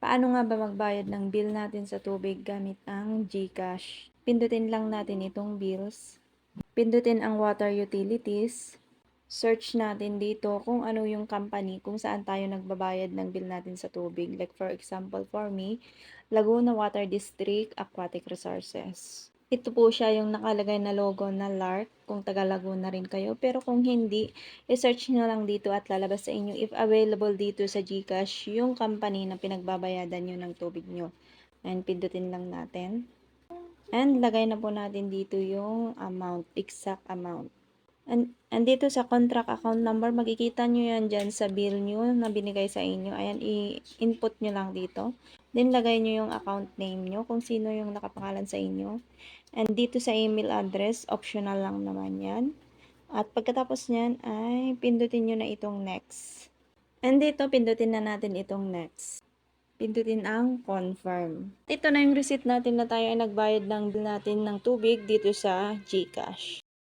Paano nga ba magbayad ng bill natin sa tubig gamit ang GCash? Pindutin lang natin itong bills. Pindutin ang water utilities. Search natin dito kung ano yung company kung saan tayo nagbabayad ng bill natin sa tubig. Like for example, for me, Laguna Water District Aquatic Resources. Ito po siya yung nakalagay na logo na Lark kung taga Laguna rin kayo. Pero kung hindi, i-search nyo lang dito at lalabas sa inyo if available dito sa GCash yung company na pinagbabayadan nyo ng tubig nyo. And pindutin lang natin. And lagay na po natin dito yung amount, exact amount. And dito sa contract account number, makikita nyo yan dyan sa bill nyo na binigay sa inyo. Ayan, i-input nyo lang dito. Then, lagay nyo yung account name nyo, kung sino yung nakapangalan sa inyo. And dito sa email address, optional lang naman yan. At pagkatapos nyan, ay pindutin nyo na itong next. And dito, pindutin na natin itong next. Pindutin ang confirm. Ito na yung receipt natin na tayo ay nagbayad ng bill natin ng tubig dito sa GCash.